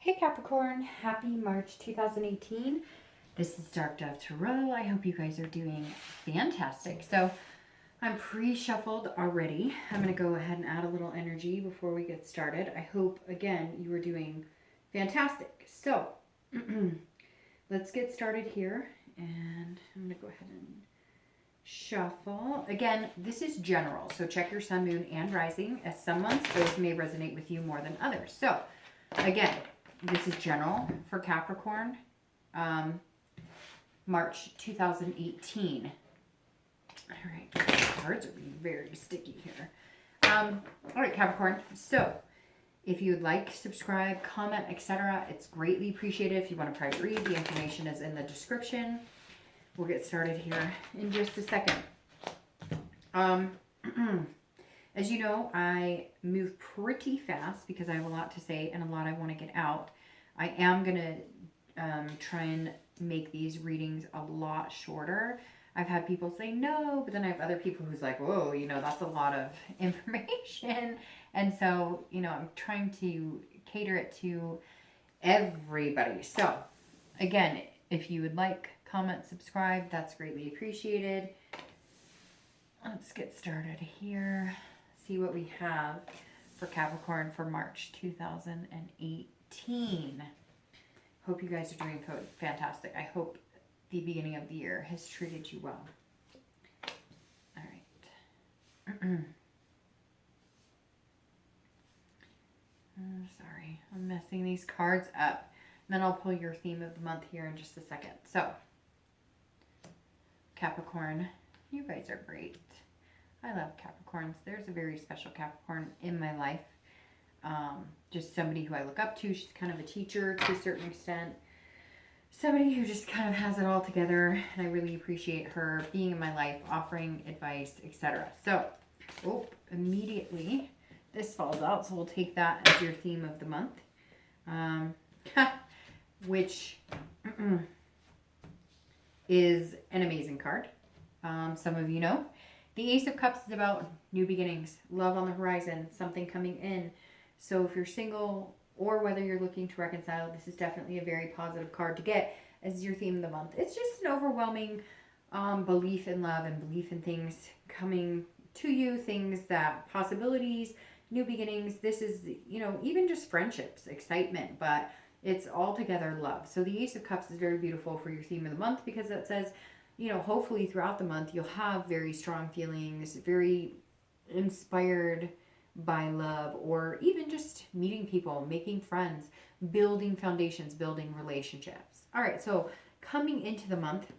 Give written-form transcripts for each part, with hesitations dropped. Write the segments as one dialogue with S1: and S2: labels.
S1: Hey Capricorn, happy March 2018. This is Dark Dove Tarot. I hope you guys are doing fantastic. So I'm pre-shuffled already. I'm going to go ahead and add a little energy before we get started. I hope, again, you are doing fantastic. So let's get started here. And I'm going to go ahead and shuffle. Again, this is general. So check your sun, moon, and rising. As some months, those may resonate with you more than others. So again, this is general for Capricorn, March 2018. All right, cards are being very sticky here. All right, Capricorn. So if you would like, subscribe, comment, etc., it's greatly appreciated. If you want a private read, the information is in the description. We'll get started here in just a second. As you know, I move pretty fast because I have a lot to say and a lot I want to get out. I am going to try and make these readings a lot shorter. I've had people say no, but then I have other people who's like, whoa, that's a lot of information. And so, I'm trying to cater it to everybody. So, again, if you would like, comment, subscribe, that's greatly appreciated. Let's get started here. See what we have for Capricorn for March 2018. Hope you guys are doing fantastic. I hope the beginning of the year has treated you well. All right. Sorry, I'm messing these cards up. And then I'll pull your theme of the month here in just a second. So, Capricorn, you guys are great. I love Capricorns. There's a very special Capricorn in my life. Just somebody who I look up to. She's kind of a teacher to a certain extent. Somebody who just kind of has it all together. And I really appreciate her being in my life, offering advice, etc. So, immediately this falls out. So we'll take that as your theme of the month. Which is an amazing card. Some of you know. The Ace of Cups is about new beginnings, love on the horizon, something coming in. So if you're single or whether you're looking to reconcile, this is definitely a very positive card to get as your theme of the month. It's just an overwhelming belief in love and belief in things coming to you, possibilities, new beginnings. This is, even just friendships, excitement, but it's altogether love. So the Ace of Cups is very beautiful for your theme of the month because that says, hopefully throughout the month, you'll have very strong feelings, very inspired by love, or even just meeting people, making friends, building foundations, building relationships. All right, so coming into the month,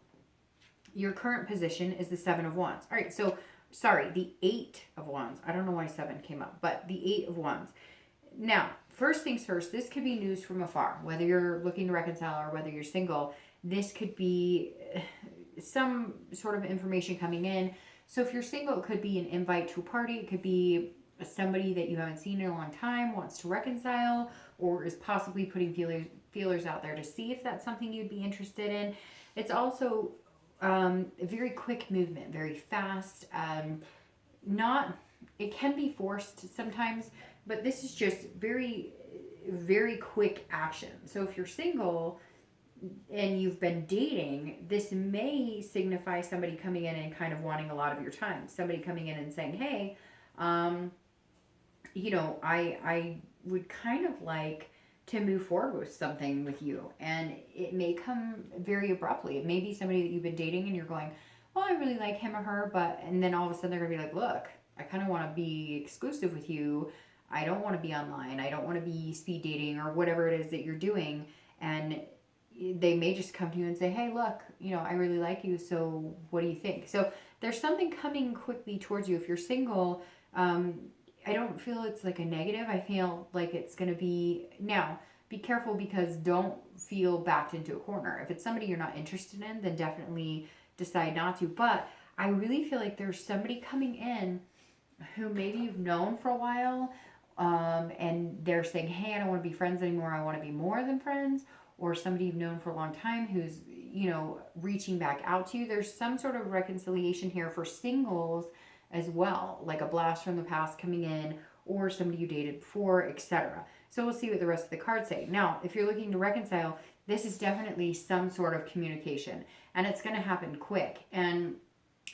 S1: your current position is the Seven of Wands. All right, so, the Eight of Wands. I don't know why 7 came up, but the Eight of Wands. Now, first things first, this could be news from afar, whether you're looking to reconcile or whether you're single. This could be some sort of information coming in. So if you're single, it could be an invite to a party. It could be somebody that you haven't seen in a long time wants to reconcile or is possibly putting feelers out there to see if that's something you'd be interested in. It's also a very quick movement, very fast. It can be forced sometimes, but this is just very, very quick action. So if you're single and you've been dating, this may signify somebody coming in and kind of wanting a lot of your time. Somebody coming in and saying, hey, I would kind of like to move forward with something with you. And it may come very abruptly. It may be somebody that you've been dating and you're going, well, I really like him or her, and then all of a sudden they're going to be like, look, I kind of want to be exclusive with you. I don't want to be online. I don't want to be speed dating or whatever it is that you're doing. And they may just come to you and say, hey, look, I really like you, so what do you think? So there's something coming quickly towards you. If you're single, I don't feel it's like a negative. I feel like it's going to be... Now, be careful because don't feel backed into a corner. If it's somebody you're not interested in, then definitely decide not to. But I really feel like there's somebody coming in who maybe you've known for a while, and they're saying, hey, I don't want to be friends anymore. I want to be more than friends. Or somebody you've known for a long time who's, reaching back out to you. There's some sort of reconciliation here for singles as well, like a blast from the past coming in, or somebody you dated before, etc. So we'll see what the rest of the cards say. Now, if you're looking to reconcile, this is definitely some sort of communication, and it's going to happen quick. And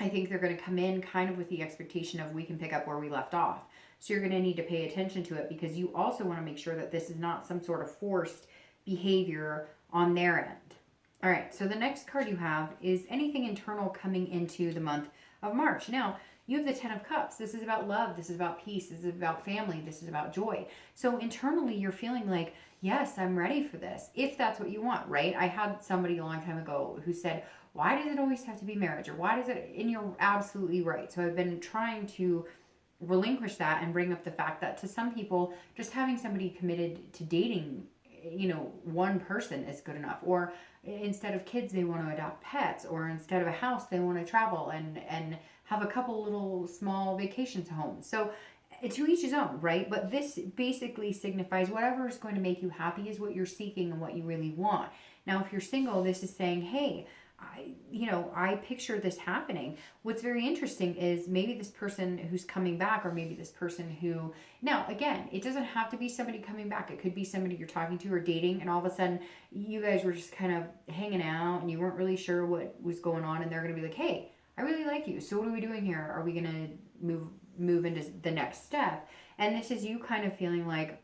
S1: I think they're going to come in kind of with the expectation of we can pick up where we left off. So you're going to need to pay attention to it, because you also want to make sure that this is not some sort of forced behavior on their end. All right, so the next card you have is anything internal coming into the month of March. Now, you have the Ten of Cups. This is about love. This is about peace. This is about family. This is about joy. So internally, you're feeling like, yes, I'm ready for this, if that's what you want, right? I had somebody a long time ago who said, why does it always have to be marriage? Or why does it? And you're absolutely right. So I've been trying to relinquish that and bring up the fact that to some people, just having somebody committed to dating, one person is good enough. Or instead of kids, they want to adopt pets. Or instead of a house, they want to travel and have a couple little small vacations home. So to each his own, right? But this basically signifies whatever is going to make you happy is what you're seeking and what you really want. Now, if you're single, this is saying, hey, I picture this happening. What's very interesting is maybe this person who's coming back, or maybe this person who, now again, it doesn't have to be somebody coming back. It could be somebody you're talking to or dating, and all of a sudden you guys were just kind of hanging out and you weren't really sure what was going on, and they're going to be like, hey, I really like you. So what are we doing here? Are we going to move into the next step? And this is you kind of feeling like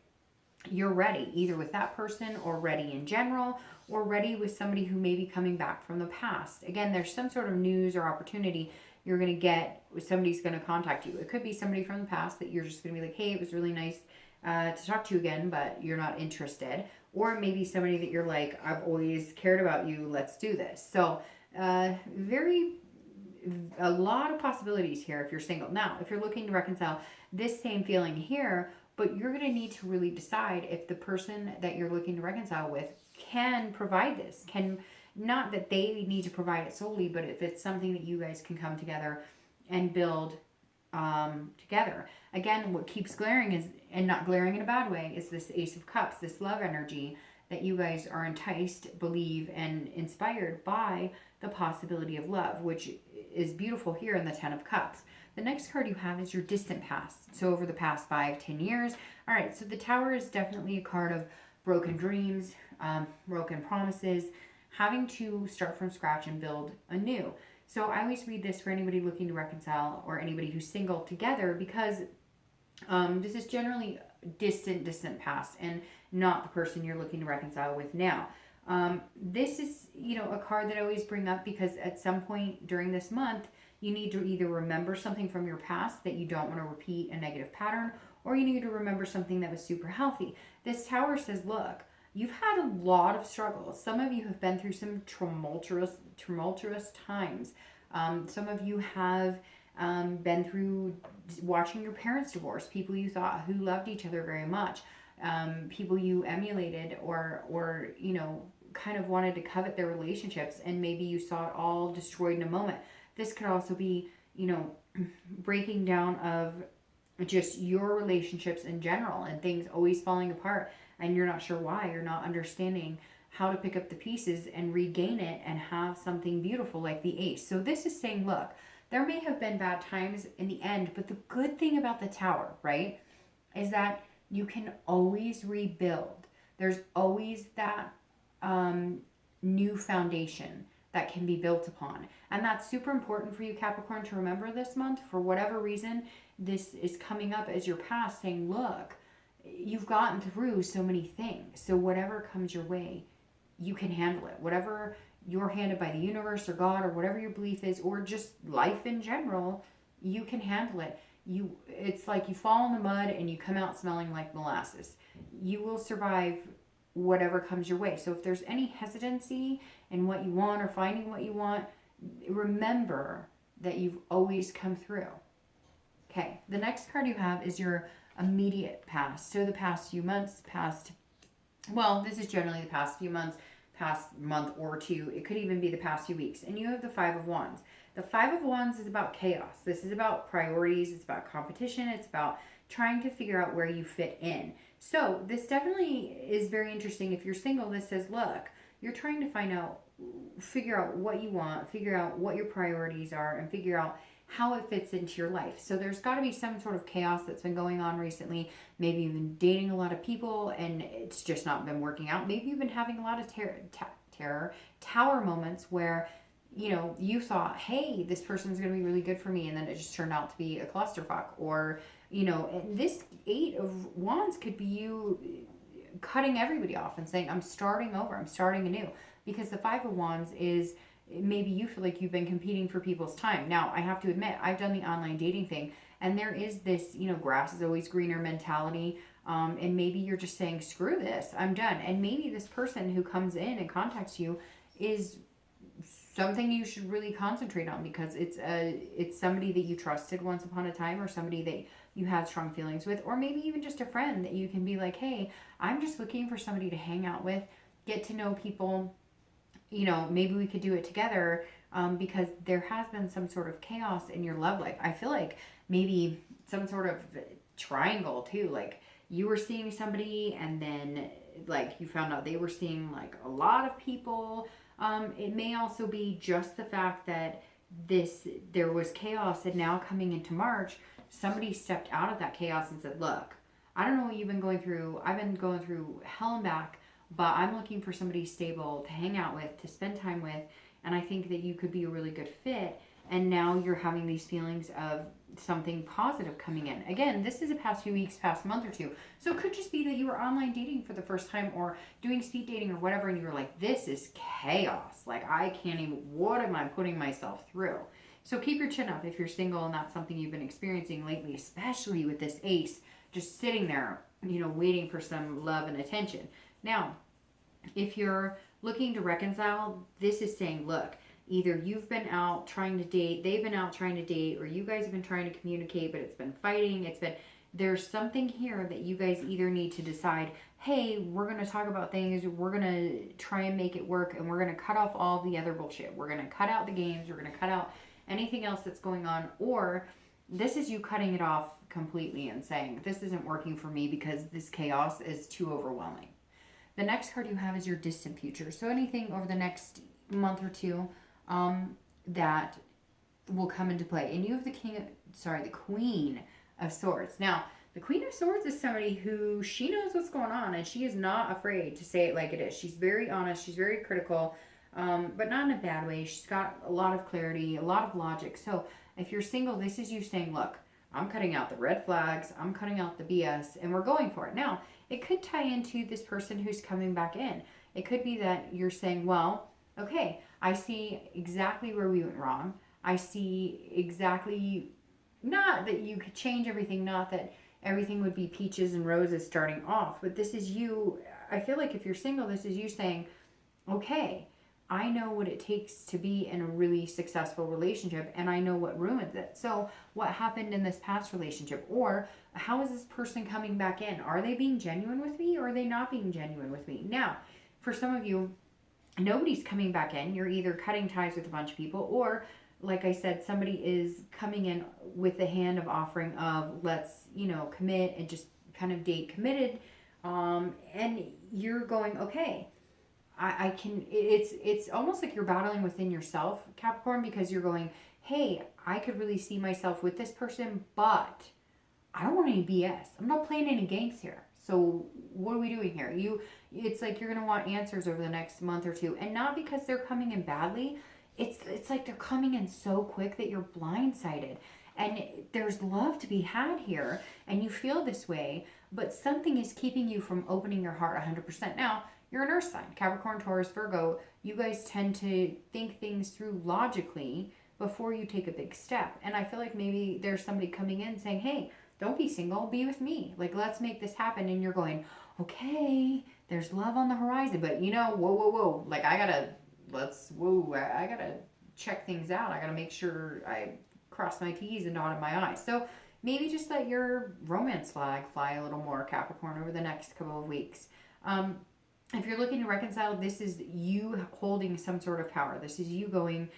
S1: you're ready, either with that person or ready in general, or ready with somebody who may be coming back from the past. Again, there's some sort of news or opportunity you're going to get. Somebody's going to contact you. It could be somebody from the past that you're just going to be like, hey, it was really nice to talk to you again, but you're not interested. Or maybe somebody that you're like, I've always cared about you, let's do this. So a lot of possibilities here if you're single. Now, if you're looking to reconcile, this same feeling here, but you're going to need to really decide if the person that you're looking to reconcile with can provide this. Not that they need to provide it solely, but if it's something that you guys can come together and build together. Again, what keeps glaring is, and not glaring in a bad way, is this Ace of Cups, this love energy that you guys are enticed, believe, and inspired by the possibility of love, which is beautiful here in the Ten of Cups. The next card you have is your distant past. So over the past 5-10 years. All right, so the Tower is definitely a card of broken dreams, broken promises, having to start from scratch and build anew. So I always read this for anybody looking to reconcile or anybody who's single together, because this is generally distant past and not the person you're looking to reconcile with now. This is, a card that I always bring up because at some point during this month, you need to either remember something from your past that you don't want to repeat a negative pattern, or you need to remember something that was super healthy. This Tower says, look, you've had a lot of struggles. Some of you have been through some tumultuous times. Some of you have been through watching your parents divorce, people you thought who loved each other very much, people you emulated or kind of wanted to covet their relationships, and maybe you saw it all destroyed in a moment. This could also be, breaking down of just your relationships in general and things always falling apart, and you're not sure why. You're not understanding how to pick up the pieces and regain it and have something beautiful like the Ace. So this is saying, look, there may have been bad times in the end, but the good thing about the Tower, right, is that you can always rebuild. There's always that new foundation that can be built upon. And that's super important for you, Capricorn, to remember this month. For whatever reason, this is coming up as your past, saying, look, you've gotten through so many things. So whatever comes your way, you can handle it. Whatever you're handed by the universe or God or whatever your belief is, or just life in general, you can handle it. It's like you fall in the mud and you come out smelling like molasses. You will survive whatever comes your way. So if there's any hesitancy in what you want or finding what you want, remember that you've always come through. Okay, the next card you have is your immediate past. So the past few months, this is generally the past few months, past month or two. It could even be the past few weeks. And you have the Five of Wands. The Five of Wands is about chaos. This is about priorities. It's about competition. It's about trying to figure out where you fit in. So this definitely is very interesting. If you're single, this says, look, you're trying to figure out what you want, figure out what your priorities are, and figure out how it fits into your life. So there's got to be some sort of chaos that's been going on recently. Maybe you've been dating a lot of people and it's just not been working out. Maybe you've been having a lot of tower moments where, you know, you thought, hey, this person's going to be really good for me, and then it just turned out to be a clusterfuck. Or, you know, and this Eight of Wands could be you cutting everybody off and saying, I'm starting over, I'm starting anew. Because the Five of Wands is, maybe you feel like you've been competing for people's time. Now, I have to admit, I've done the online dating thing, and there is this, you know, grass is always greener mentality. And maybe you're just saying, screw this, I'm done. And maybe this person who comes in and contacts you is something you should really concentrate on, because it's somebody that you trusted once upon a time, or somebody that you had strong feelings with, or maybe even just a friend that you can be like, hey, I'm just looking for somebody to hang out with, get to know people, you know, maybe we could do it together, because there has been some sort of chaos in your love life. I feel like maybe some sort of triangle too, like you were seeing somebody and then like you found out they were seeing like a lot of people. It may also be just the fact that there was chaos, and now coming into March, somebody stepped out of that chaos and said, look, I don't know what you've been going through. I've been going through hell and back, but I'm looking for somebody stable to hang out with, to spend time with, and I think that you could be a really good fit. And now you're having these feelings of something positive coming in. Again, this is a past few weeks, past month or two. So it could just be that you were online dating for the first time, or doing speed dating or whatever, and you were like, this is chaos. Like, I can't even, what am I putting myself through? So keep your chin up if you're single and that's something you've been experiencing lately, especially with this ace just sitting there, you know, waiting for some love and attention. Now, if you're looking to reconcile, this is saying, look, either you've been out trying to date, they've been out trying to date, or you guys have been trying to communicate, but it's been fighting. There's something here that you guys either need to decide, hey, we're going to talk about things, we're going to try and make it work, and we're going to cut off all the other bullshit. We're going to cut out the games, we're going to cut out anything else that's going on, or this is you cutting it off completely and saying, this isn't working for me because this chaos is too overwhelming. The next card you have is your distant future. So anything over the next month or two that will come into play. And you have the Queen of Swords. Now, the Queen of Swords is somebody who, she knows what's going on, and she is not afraid to say it like it is. She's very honest. She's very critical, but not in a bad way. She's got a lot of clarity, a lot of logic. So if you're single, this is you saying, look, I'm cutting out the red flags, I'm cutting out the BS, and we're going for it. Now, it could tie into this person who's coming back in. It could be that you're saying, well, okay, I see exactly where we went wrong. I see exactly, not that you could change everything, not that everything would be peaches and roses starting off, but this is you. I feel like if you're single, this is you saying, okay, I know what it takes to be in a really successful relationship, and I know what ruins it. So what happened in this past relationship? Or how is this person coming back in? Are they being genuine with me, or are they not being genuine with me? Now, for some of you, nobody's coming back in. You're either cutting ties with a bunch of people, or like I said, somebody is coming in with the hand of offering of, let's, you know, commit and just kind of date committed. And you're going, okay, I can, it's almost like you're battling within yourself, Capricorn, because you're going, hey, I could really see myself with this person, but I don't want any BS. I'm not playing any games here. So what are we doing here? It's like you're going to want answers over the next month or two, and not because they're coming in badly. It's like they're coming in so quick that you're blindsided, and there's love to be had here, and you feel this way, but something is keeping you from opening your heart 100%. Now, you're an earth sign, Capricorn, Taurus, Virgo. You guys tend to think things through logically before you take a big step. And I feel like maybe there's somebody coming in saying, hey, don't be single, be with me. Like, let's make this happen. And you're going, okay, there's love on the horizon. But, you know, whoa. Like, I gotta check things out. I gotta make sure I cross my T's and dotted my I's. So maybe just let your romance flag fly a little more, Capricorn, over the next couple of weeks. If you're looking to reconcile, this is you holding some sort of power. This is you going,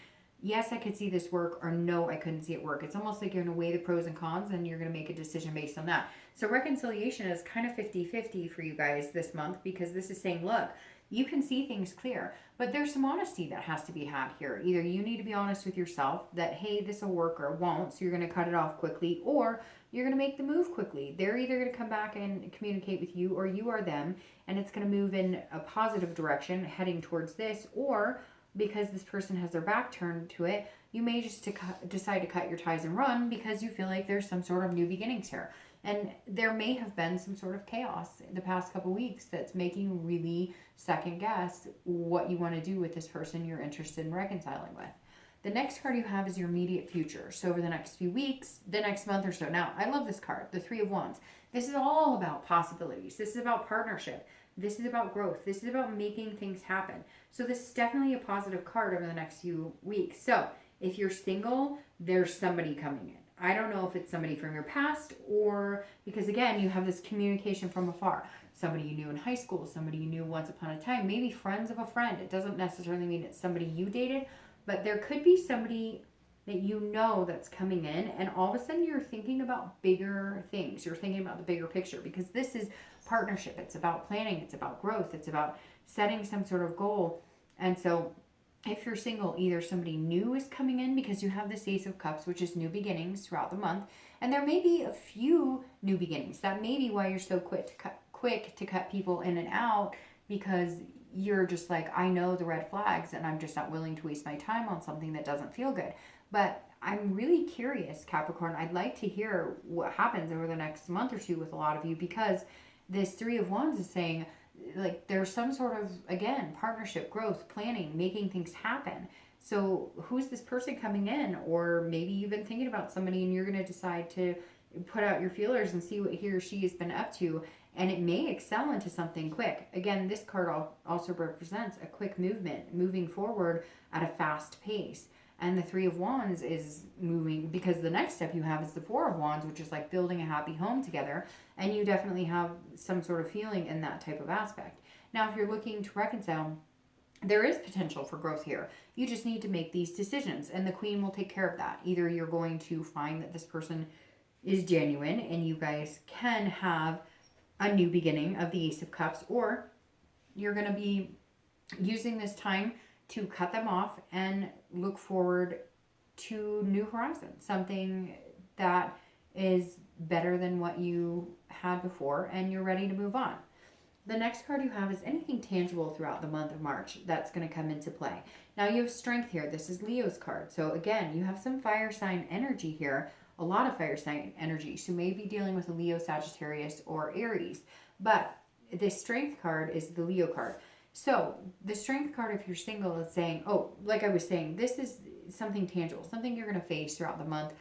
S1: yes, I could see this work, or no, I couldn't see it work. It's almost like you're going to weigh the pros and cons and you're going to make a decision based on that. So reconciliation is kind of 50-50 for you guys this month, because this is saying, look, you can see things clear, but there's some honesty that has to be had here. Either you need to be honest with yourself that, hey, this will work or won't, so you're going to cut it off quickly, or you're going to make the move quickly. They're either going to come back and communicate with you, or you are them, and it's going to move in a positive direction heading towards this. Or because this person has their back turned to it, you may just decide to cut your ties and run because you feel like there's some sort of new beginnings here. And there may have been some sort of chaos the past couple weeks that's making you really second guess what you want to do with this person you're interested in reconciling with. The next card you have is your immediate future. So over the next few weeks, the next month or so. Now, I love this card, the Three of Wands. This is all about possibilities. This is about partnership. This is about growth. This is about making things happen. So this is definitely a positive card over the next few weeks. So if you're single, there's somebody coming in. I don't know if it's somebody from your past, or because again, you have this communication from afar. Somebody you knew in high school, somebody you knew once upon a time, maybe friends of a friend. It doesn't necessarily mean it's somebody you dated, but there could be somebody that you know that's coming in, and all of a sudden you're thinking about bigger things. You're thinking about the bigger picture, because this is partnership. It's about planning. It's about growth. It's about setting some sort of goal. And so if you're single, either somebody new is coming in, because you have this Ace of Cups, which is new beginnings throughout the month. And there may be a few new beginnings. That may be why you're so quick to cut people in and out, because you're just like, I know the red flags and I'm just not willing to waste my time on something that doesn't feel good. But I'm really curious, Capricorn. I'd like to hear what happens over the next month or two with a lot of you, because this Three of Wands is saying, like, there's some sort of, again, partnership, growth, planning, making things happen. So who's this person coming in? Or maybe you've been thinking about somebody and you're going to decide to put out your feelers and see what he or she has been up to, and it may excel into something quick. Again, this card also represents a quick movement, moving forward at a fast pace. And the Three of Wands is moving, because the next step you have is the Four of Wands, which is like building a happy home together. And you definitely have some sort of feeling in that type of aspect. Now, if you're looking to reconcile, there is potential for growth here. You just need to make these decisions, and the Queen will take care of that. Either you're going to find that this person is genuine and you guys can have a new beginning of the Ace of Cups, or you're going to be using this time to cut them off and look forward to new horizons, something that is better than what you had before, and you're ready to move on. The next card you have is anything tangible throughout the month of March that's going to come into play. Now you have Strength here. This is Leo's card. So again, you have some fire sign energy here, a lot of fire sign energy. So maybe dealing with a Leo, Sagittarius, or Aries. But this Strength card is the Leo card. So the Strength card, if you're single, is saying, oh, like I was saying, this is something tangible, something you're going to face throughout the month.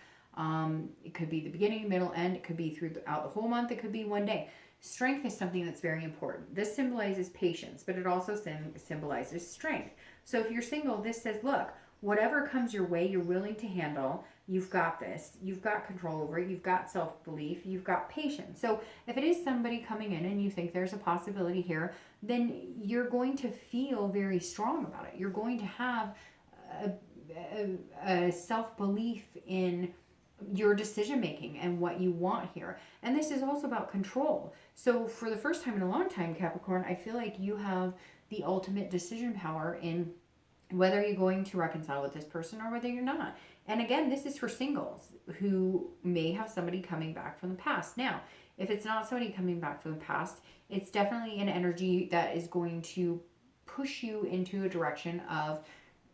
S1: It could be the beginning, middle, end. It could be throughout the whole month. It could be one day. Strength is something that's very important. This symbolizes patience, but it also symbolizes strength. So if you're single, this says, look, whatever comes your way, you're willing to handle. You've got this. You've got control over it. You've got self-belief. You've got patience. So if it is somebody coming in and you think there's a possibility here, then you're going to feel very strong about it. You're going to have a self-belief in your decision making and what you want here. And this is also about control. So for the first time in a long time, Capricorn, I feel like you have the ultimate decision power in whether you're going to reconcile with this person or whether you're not. And again, this is for singles who may have somebody coming back from the past. Now, if it's not somebody coming back from the past, it's definitely an energy that is going to push you into a direction of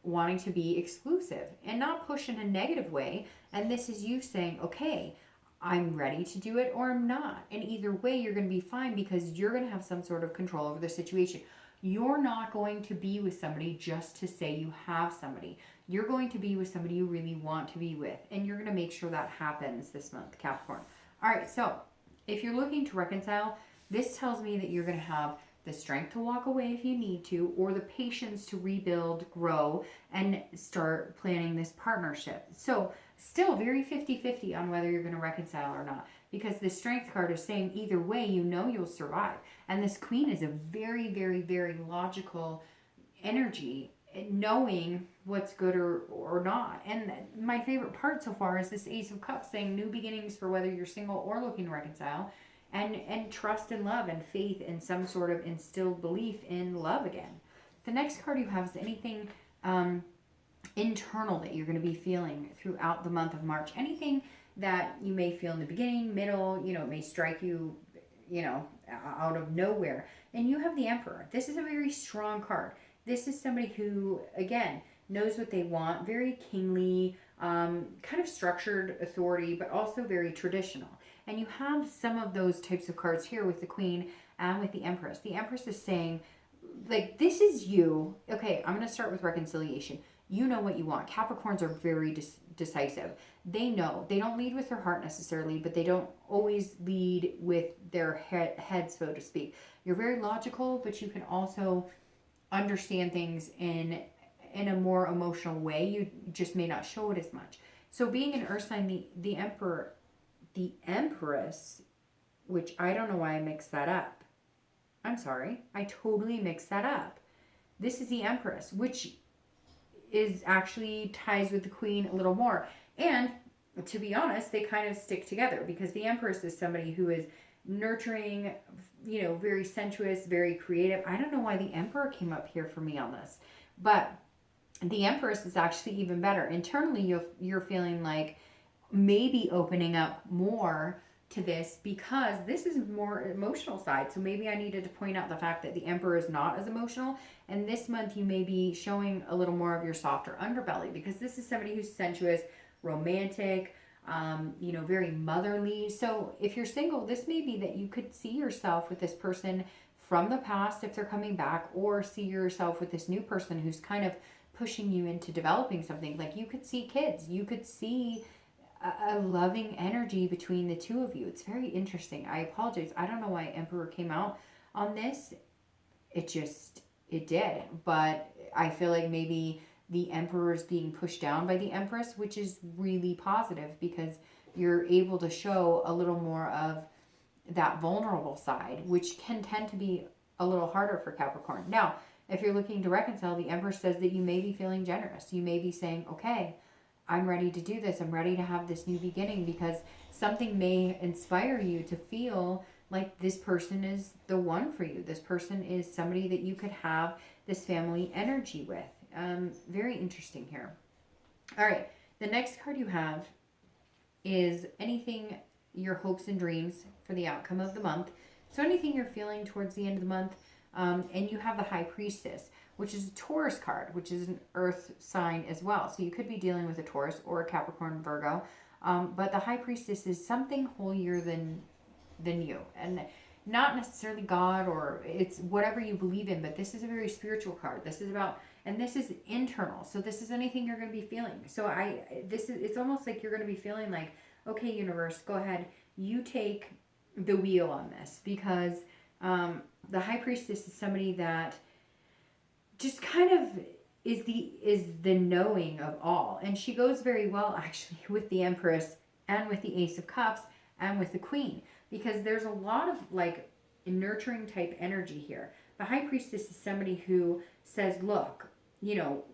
S1: wanting to be exclusive, and not push in a negative way. And this is you saying, okay, I'm ready to do it or I'm not. And either way, you're going to be fine, because you're going to have some sort of control over the situation. You're not going to be with somebody just to say you have somebody. You're going to be with somebody you really want to be with. And you're going to make sure that happens this month, Capricorn. All right, so if you're looking to reconcile, this tells me that you're going to have the strength to walk away if you need to, or the patience to rebuild, grow, and start planning this partnership. So still very 50-50 on whether you're going to reconcile or not, because the Strength card is saying either way, you know you'll survive. And this Queen is a very, very, very logical energy, knowing what's good or not. And my favorite part so far is this Ace of Cups saying new beginnings for whether you're single or looking to reconcile, and trust and love and faith and some sort of instilled belief in love again. The next card you have is anything internal that you're going to be feeling throughout the month of March. Anything that you may feel in the beginning, middle, it may strike you, out of nowhere. And you have the Emperor. This is a very strong card. This is somebody who, again, knows what they want, very kingly, kind of structured authority, but also very traditional. And you have some of those types of cards here with the Queen and with the Empress. The Empress is saying, like, this is you. Okay, I'm going to start with reconciliation. You know what you want. Capricorns are very decisive. They know. They don't lead with their heart necessarily, but they don't always lead with their head, so to speak. You're very logical, but you can also understand things in a more emotional way. You just may not show it as much. So being an earth sign, the Emperor, the Empress, which I don't know why I mixed that up. I'm sorry. I totally mixed that up. This is the Empress, which is actually ties with the Queen a little more. And to be honest, they kind of stick together because the Empress is somebody who is nurturing, very sensuous, very creative. I don't know why the Emperor came up here for me on this, but the Empress is actually even better. Internally, you're feeling like maybe opening up more to this because this is more emotional side. So maybe I needed to point out the fact that the Emperor is not as emotional. And this month you may be showing a little more of your softer underbelly because this is somebody who's sensuous, romantic, very motherly. So if you're single, this may be that you could see yourself with this person from the past if they're coming back, or see yourself with this new person who's kind of pushing you into developing something. Like you could see kids, you could see a loving energy between the two of you. It's very interesting. I apologize. I don't know why Emperor came out on this. It did. But I feel like maybe the Emperor is being pushed down by the Empress, which is really positive because you're able to show a little more of that vulnerable side, which can tend to be a little harder for Capricorn. Now, if you're looking to reconcile, the Empress says that you may be feeling generous. You may be saying, okay, I'm ready to do this. I'm ready to have this new beginning because something may inspire you to feel like this person is the one for you. This person is somebody that you could have this family energy with. Very interesting here. All right. The next card you have is anything, your hopes and dreams for the outcome of the month. So anything you're feeling towards the end of the month. And you have the High Priestess, which is a Taurus card, which is an earth sign as well. So you could be dealing with a Taurus or a Capricorn, Virgo. But the High Priestess is something holier than you. And not necessarily God, or it's whatever you believe in, but this is a very spiritual card. This is about, and this is internal. So this is anything you're going to be feeling. So it's almost like you're going to be feeling like, okay, universe, go ahead. You take the wheel on this because the High Priestess is somebody that just kind of is the knowing of all. And she goes very well actually with the Empress and with the Ace of Cups and with the Queen, because there's a lot of like nurturing type energy here. The High Priestess is somebody who says, look, you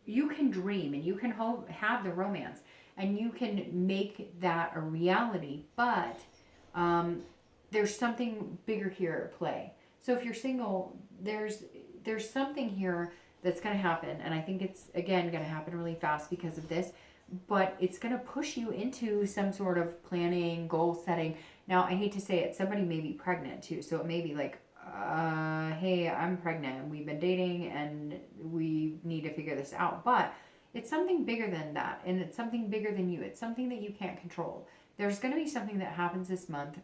S1: can dream and you can have the romance and you can make that a reality, but there's something bigger here at play. So if you're single, there's something here that's going to happen. And I think it's, again, going to happen really fast because of this. But it's going to push you into some sort of planning, goal setting. Now, I hate to say it, somebody may be pregnant too. So it may be like, hey, I'm pregnant. We've been dating and we need to figure this out. But it's something bigger than that. And it's something bigger than you. It's something that you can't control. There's going to be something that happens this month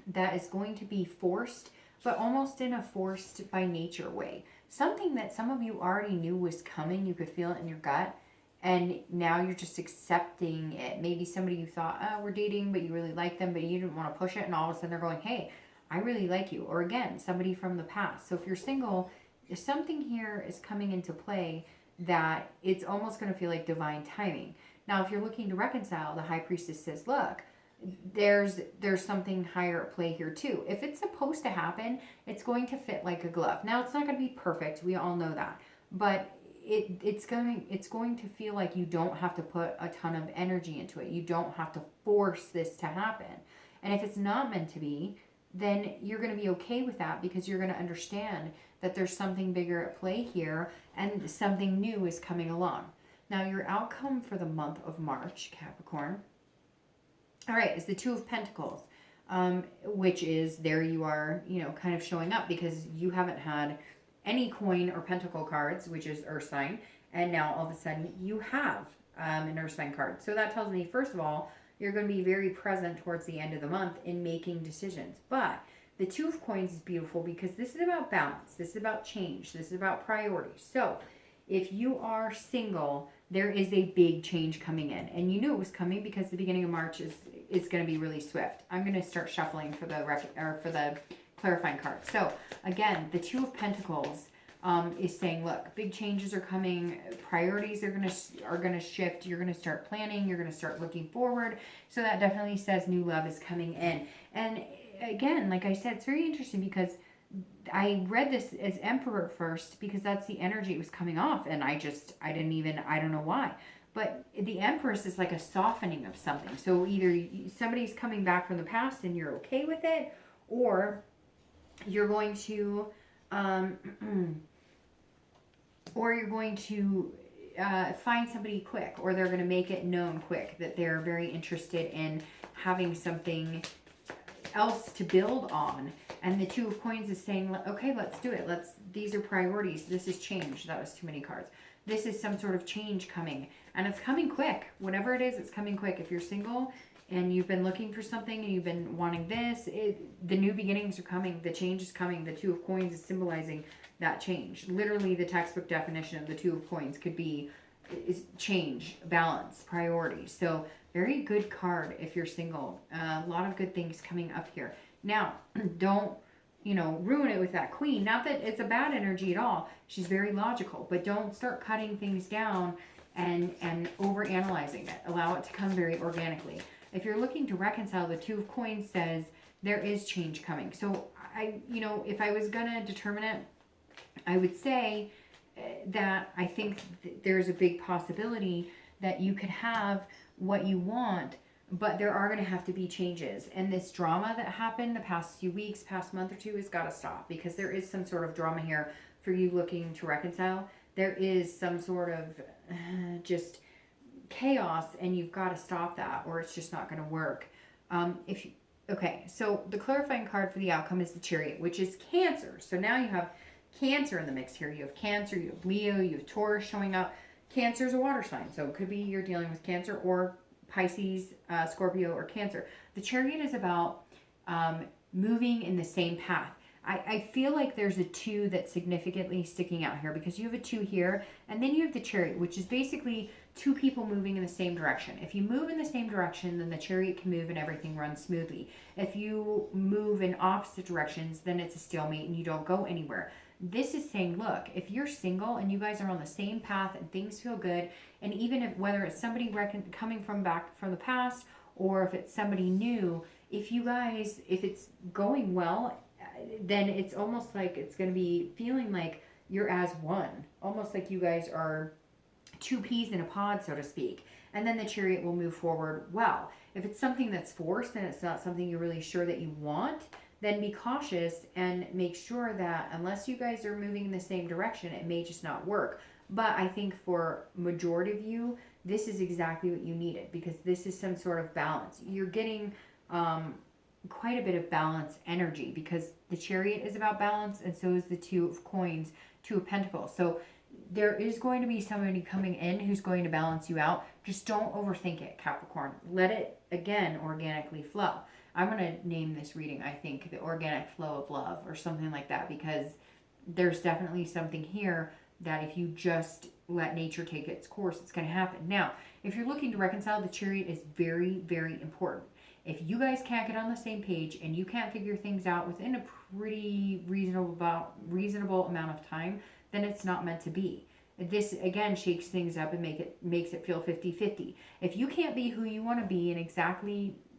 S1: that is going to be forced, but almost in a forced by nature way. Something that some of you already knew was coming. You could feel it in your gut. And now you're just accepting it. Maybe somebody you thought, oh, we're dating, but you really like them, but you didn't want to push it. And all of a sudden they're going, hey, I really like you. Or again, somebody from the past. So if you're single, something here is coming into play that it's almost going to feel like divine timing. Now, if you're looking to reconcile, the High Priestess says, look, there's something higher at play here too. If it's supposed to happen, it's going to fit like a glove. Now, it's not going to be perfect. We all know that.
S2: but it's going to feel like you don't have to put a ton of energy into it. You don't have to force this to happen. And if it's not meant to be, then you're going to be okay with that, because you're going to understand that there's something bigger at play here and something new is coming along. Now, your outcome for the month of March, Capricorn, all right, is the Two of Pentacles, which is, there you are, kind of showing up because you haven't had any coin or pentacle cards, which is earth sign, and now all of a sudden you have an earth sign card. So that tells me, first of all, you're going to be very present towards the end of the month in making decisions. But the Two of Coins is beautiful because this is about balance. This is about change. This is about priorities. So if you are single, there is a big change coming in. And you knew it was coming because the beginning of March is going to be really swift. I'm going to start shuffling for the clarifying card. So again, the Two of Pentacles is saying, look, big changes are coming. Priorities are gonna shift. You're gonna start planning. You're gonna start looking forward. So that definitely says new love is coming in. And again, like I said, it's very interesting because I read this as Emperor first because that's the energy it was coming off, and I don't know why. But the Empress is like a softening of something. So either somebody's coming back from the past and you're okay with it, or you're going to find somebody quick, or they're going to make it known quick that they're very interested in having something else to build on. And the Two of Coins is saying, okay, let's do it. These are priorities. This is change. That was too many cards. This is some sort of change coming, and it's coming quick. Whatever it is, it's coming quick. If you're single and you've been looking for something and you've been wanting this, the new beginnings are coming. The change is coming. The Two of Coins is symbolizing that change. Literally, the textbook definition of the Two of Coins could be is change, balance, priority. So very good card if you're single. A lot of good things coming up here. Now, don't ruin it with that Queen. Not that it's a bad energy at all. She's very logical, but don't start cutting things down and over analyzing it. Allow it to come very organically. If you're looking to reconcile, the Two of Coins says there is change coming. So if I was gonna determine it, I would say that I think there's a big possibility that you could have what you want, but there are going to have to be changes. And this drama that happened the past few weeks, past month or two, has got to stop, because there is some sort of drama here for you looking to reconcile. There is some sort of just chaos, and you've got to stop that, or it's just not going to work. Okay, so the clarifying card for the outcome is the Chariot, which is Cancer. So now you have Cancer in the mix here. You have Cancer, you have Leo, you have Taurus showing up. Cancer is a water sign, so it could be you're dealing with Cancer or Pisces, Scorpio, or Cancer. The Chariot is about moving in the same path. I feel like there's a 2 that's significantly sticking out here, because you have a 2 here, and then you have the Chariot, which is basically 2 people moving in the same direction. If you move in the same direction, then the Chariot can move and everything runs smoothly. If you move in opposite directions, then it's a stalemate and you don't go anywhere. This is saying, look, if you're single and you guys are on the same path and things feel good, and even if whether it's somebody coming from back from the past or if it's somebody new, if it's going well, then it's almost like it's going to be feeling like you're as one. Almost like you guys are 2 peas in a pod, so to speak. And then the Chariot will move forward well. If it's something that's forced and it's not something you're really sure that you want, then be cautious and make sure that unless you guys are moving in the same direction, it may just not work. But I think for majority of you, this is exactly what you needed, because this is some sort of balance. You're getting quite a bit of balance energy, because the Chariot is about balance, and so is the Two of Coins, Two of Pentacles. So there is going to be somebody coming in who's going to balance you out. Just don't overthink it, Capricorn. Let it, again, organically flow. I'm going to name this reading, I think, the Organic Flow of Love, or something like that, because there's definitely something here that if you just let nature take its course, it's going to happen. Now, if you're looking to reconcile, the Chariot is very, very important. If you guys can't get on the same page and you can't figure things out within a pretty reasonable amount of time, then it's not meant to be. This again shakes things up and makes it feel 50-50. If you can't be who you want to be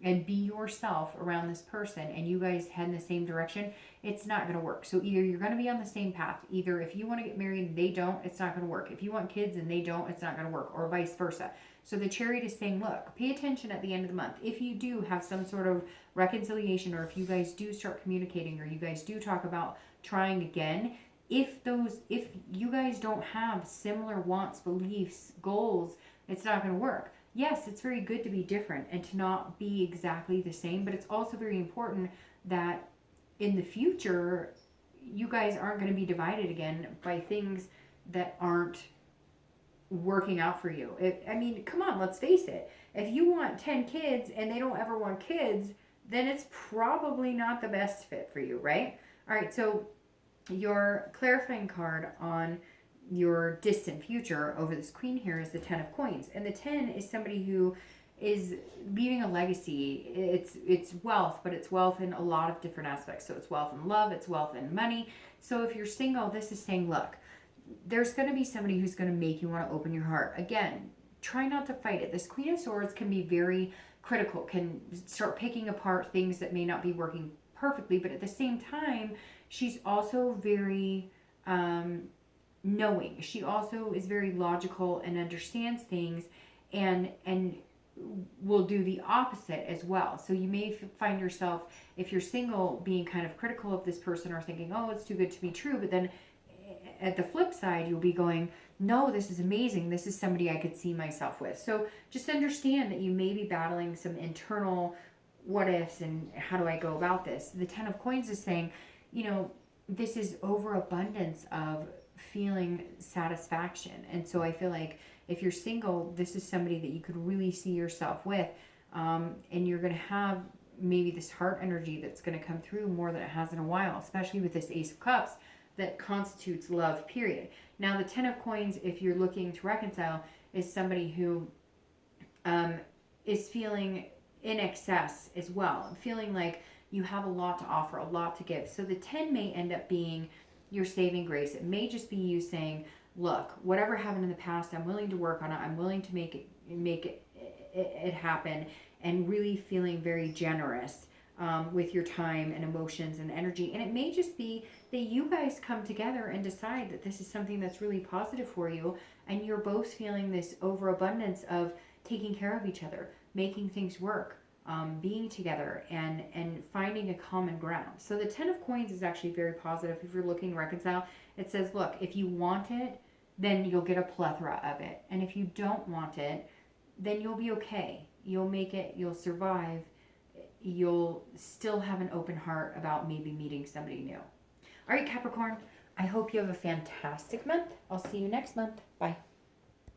S2: and be yourself around this person, and you guys head in the same direction, it's not going to work. So either you're going to be on the same path. Either if you want to get married and they don't, it's not going to work. If you want kids and they don't, it's not going to work, or vice versa. So the Chariot is saying, look, pay attention at the end of the month. If you do have some sort of reconciliation, or if you guys do start communicating, or you guys do talk about trying again, if you guys don't have similar wants, beliefs, goals, it's not going to work. Yes, it's very good to be different and to not be exactly the same, but it's also very important that in the future, you guys aren't going to be divided again by things that aren't working out for you. I mean, come on, let's face it. If you want 10 kids and they don't ever want kids, then it's probably not the best fit for you, right? All right, so your clarifying card on your distant future over this queen here is the 10 of coins, and the 10 is somebody who is leaving a legacy. It's wealth, but it's wealth in a lot of different aspects. So it's wealth in love, it's wealth in money. So if you're single, this is saying, look, there's going to be somebody who's going to make you want to open your heart. Again, try not to fight it. This Queen of Swords can be very critical, can start picking apart things that may not be working perfectly, but at the same time, she's also very knowing. She also is very logical and understands things, and will do the opposite as well. So you may find yourself, if you're single, being kind of critical of this person, or thinking, oh, it's too good to be true, but then at the flip side, you'll be going, no, this is amazing. This is somebody I could see myself with. So just understand that you may be battling some internal what ifs and how do I go about this. The 10 of coins is saying, this is overabundance of feeling satisfaction. And so I feel like if you're single, this is somebody that you could really see yourself with. And you're going to have maybe this heart energy that's going to come through more than it has in a while, especially with this Ace of Cups that constitutes love, period. Now, the 10 of coins, if you're looking to reconcile, is somebody who is feeling in excess as well, feeling like you have a lot to offer, a lot to give. So the 10 may end up being your saving grace. It may just be you saying, look, whatever happened in the past, I'm willing to work on it. I'm willing to make it happen, and really feeling very generous with your time and emotions and energy. And it may just be that you guys come together and decide that this is something that's really positive for you, and you're both feeling this overabundance of taking care of each other, making things work, being together, and finding a common ground. So the 10 of coins is actually very positive if you're looking to reconcile. It says, look, if you want it, then you'll get a plethora of it. And if you don't want it, then you'll be okay. You'll make it, you'll survive, you'll still have an open heart about maybe meeting somebody new. All right, Capricorn, I hope you have a fantastic month. I'll see you next month. Bye.